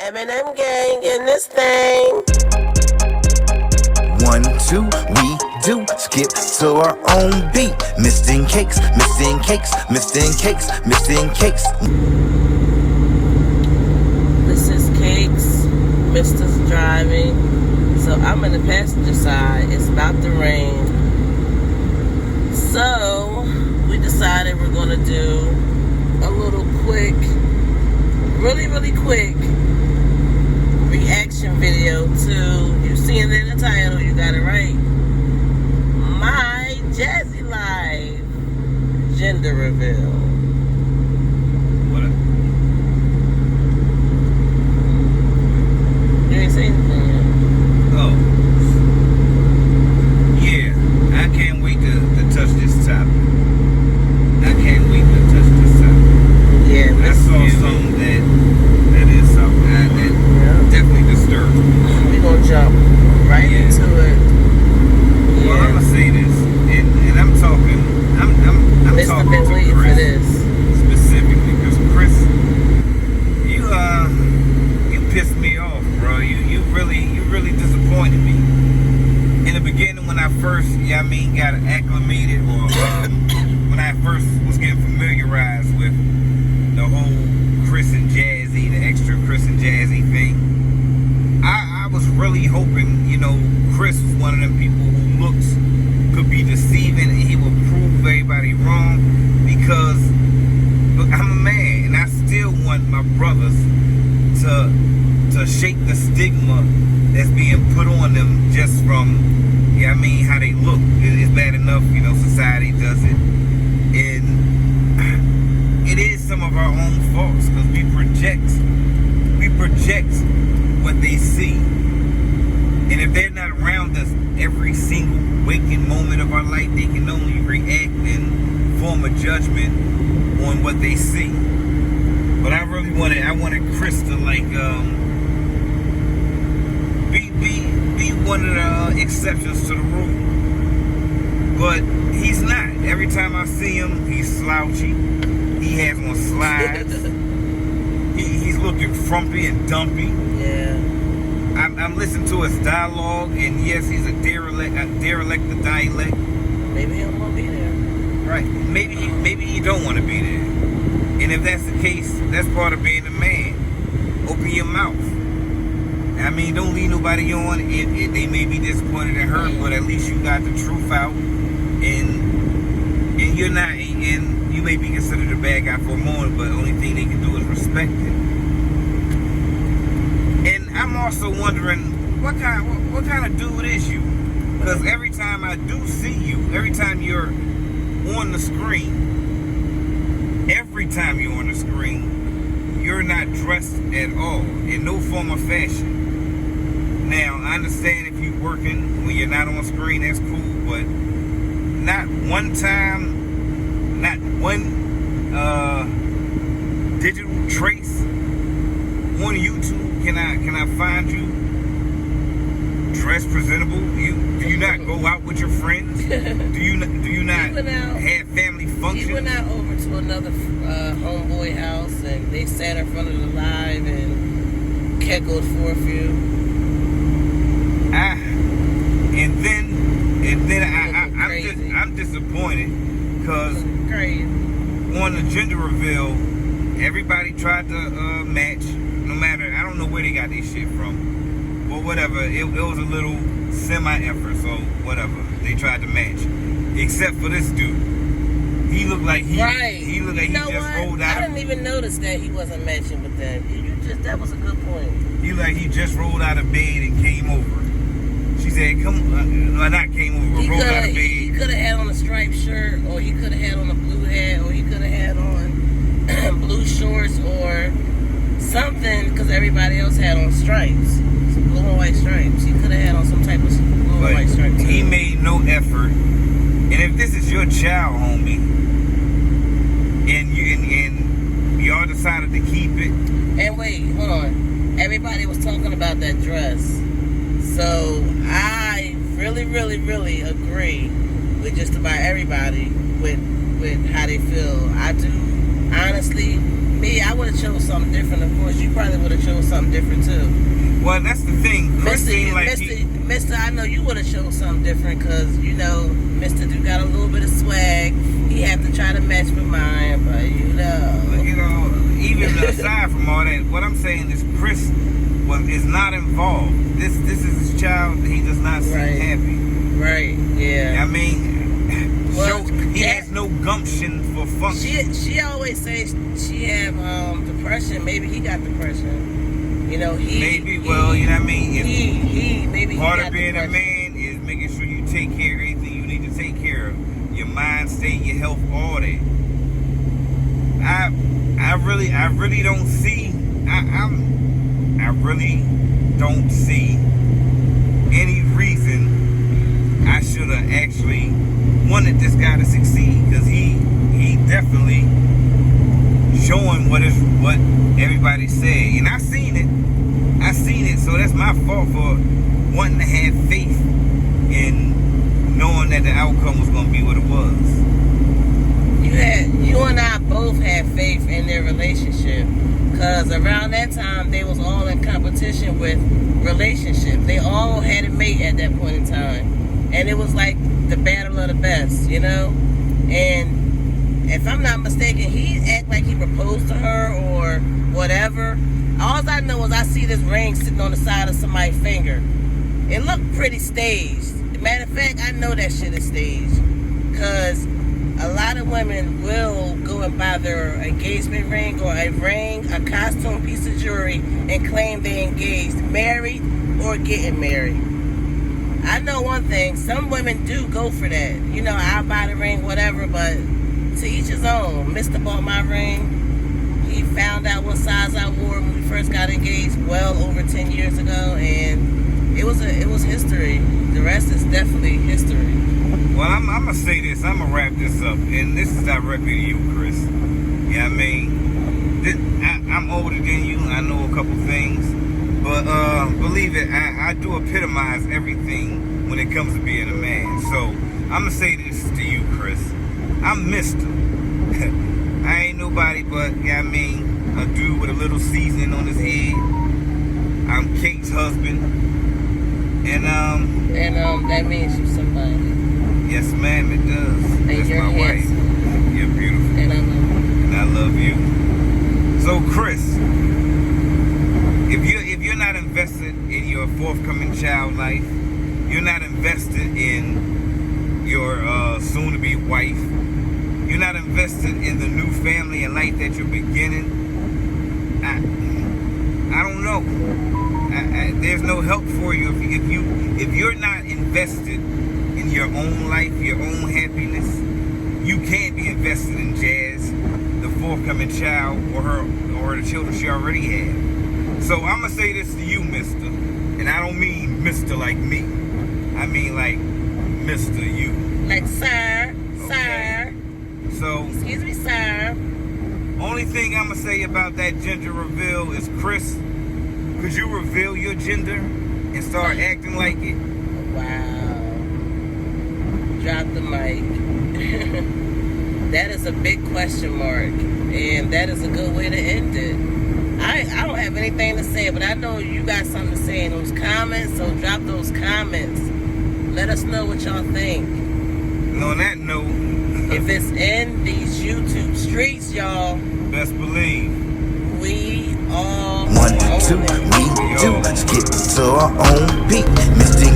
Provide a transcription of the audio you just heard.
M&M gang in this thing. 1, 2, we do skip to our own beat. MISTA&CAKZ, MISTA&CAKZ, MISTA&CAKZ, MISTA&CAKZ. This is Cakes. Mista's driving, so I'm in the passenger side. It's about to rain, so we decided we're gonna do a little quick, really quick reaction video to, you seen it in the title, you got it right, my Jazzy Live gender reveal. What up? You ain't saying anything yet. Oh. Yeah, I can't wait to touch this topic. I can't wait to touch this topic. Yeah, I saw something that is something that definitely disturbed me. we gonna jump right into it. Well, I'm gonna say this, and I'm talking Mr. talking been to waiting Chris for this. specifically, because Chris, you pissed me off, bro. You really disappointed me. In the beginning, when I first, got acclimated, or when I first was getting familiarized with the whole Chris and Jazzy, the extra Chris and Jazzy thing, I was really hoping, Chris was one of them people who looks could be deceiving, and he would prove everybody wrong, because I'm a man, and I still want my brothers to shake the stigma that's being put on them just from, how they look. It's bad enough, society does it. And it is some of our own faults, because we project what they see. And if they're not around us every single waking moment of our life, they can only react and form a judgment on what they see. But I really wanted Chris to be one of the exceptions to the rule. But he's not. Every time I see him, he's slouchy. He has on slides. He's looking frumpy and dumpy. Yeah. I'm listening to his dialogue, and yes, he's a derelict of dialect. Maybe he don't want to be there. Right. Maybe he don't want to be there. And if that's the case, that's part of being a man. Open your mouth. Don't leave nobody on. They may be disappointed and hurt, but at least you got the truth out. And you're not, and you may be considered a bad guy for a moment, but the only thing they can do is respect it. And I'm also wondering, what kind of dude is you? Because every time I do see you, every time you're on the screen, you're not dressed at all, in no form or fashion. Now, I understand if you're working, when you're not on screen, that's cool, but not one time, not one digital trace on YouTube can I find you dressed presentable. Do you not go out with your friends? do you not have family functions? He went out over to another homeboy house, and they sat in front of the live and keggled for a few. I'm disappointed, because on the gender reveal, everybody tried to match. No matter, I don't know where they got this shit from, but whatever. It was a little semi-effort, so whatever. They tried to match, except for this dude. He looked like he just rolled out. I didn't even notice that he wasn't matching with them. That was a good point. He just rolled out of bed and came over. She said, "Not came over, but rolled out of bed." He could have had on a striped shirt, or he could have had on a blue hat, or he could have had on blue shorts or something, because everybody else had on stripes, blue and white stripes. He could have had on some type of blue and white stripes. He made no effort. And if this is your child, homie, and y'all decided to keep it. And wait, hold on. Everybody was talking about that dress. So I really agree with just about everybody with how they feel. I do, honestly, I I would have chose something different. Of course, you probably would have chose something different too. Well, that's the thing. Chris seemed like Mister, I know you would have chose something different because you know Mister do got a little bit of swag. He have to try to match with mine, but you know, even aside from all that, what I'm saying is Chris is not involved. This is his child. He does not seem happy. Right? Yeah. I mean, well, he has no gumption for function. She always says she have depression. Maybe he got depression. You know, maybe. Well, you know what I mean. Maybe part of being a man is making sure you take care of everything you need to take care of. Your mind state, your health, all that. I really don't see. I really don't see any reason I should have actually wanted this guy to succeed, because he definitely showing what everybody said, and I seen it, so that's my fault for wanting to have faith in knowing that the outcome was going to be what it was. You and I both had faith in their relationship, because around that time they was all in competition with relationships. They all had a mate at that point in time, and it was like the battle of the best, you know. And if I'm not mistaken, he act like he proposed to her or whatever. All I know is I see this ring sitting on the side of somebody's finger. It looked pretty staged. Matter of fact, I know that shit is staged, because a lot of women will go and buy their engagement ring or a costume piece of jewelry, and claim they engaged, married, or getting married. I know one thing, some women do go for that. You know, I'll buy the ring, whatever, but to each his own. Mister bought my ring. He found out what size I wore when we first got engaged well over 10 years ago, and it was history. The rest is definitely history. Well, I'm going to say this. I'm going to wrap this up. And this is directly to you, Chris. You know what I mean? I'm older than you. I know a couple things. But believe it, I do epitomize everything when it comes to being a man. So I'm going to say this to you, Chris. I'm Mister. I ain't nobody but, you know what I mean, a dude with a little seasoning on his head. I'm Kate's husband. And that means you're somebody. Yes, ma'am, it does. And that's you're my handsome. wife. You're beautiful. And I love you. And I love you. So, Chris, if you're not invested in your forthcoming child life, you're not invested in your soon-to-be wife, you're not invested in the new family and life that you're beginning, I don't know. There's no help for you if you're not invested in your own life, your own happiness. You can't be invested in Jazz, the forthcoming child, or the children she already had. So I'm gonna say this to you, Mister, and I don't mean Mister like me. I mean like Mister you. Like sir, okay. Sir. So excuse me, sir. Only thing I'm gonna say about that gender reveal is, Chris, could you reveal your gender and start acting like it? Wow. Drop the mic. That is a big question mark, and that is a good way to end it. I don't have anything to say, but I know you got something to say in those comments, so drop those comments. Let us know what y'all think. And on that note, if it's in these YouTube streets, y'all, best believe we all 1, 2, we do skip to our own beat. Mr.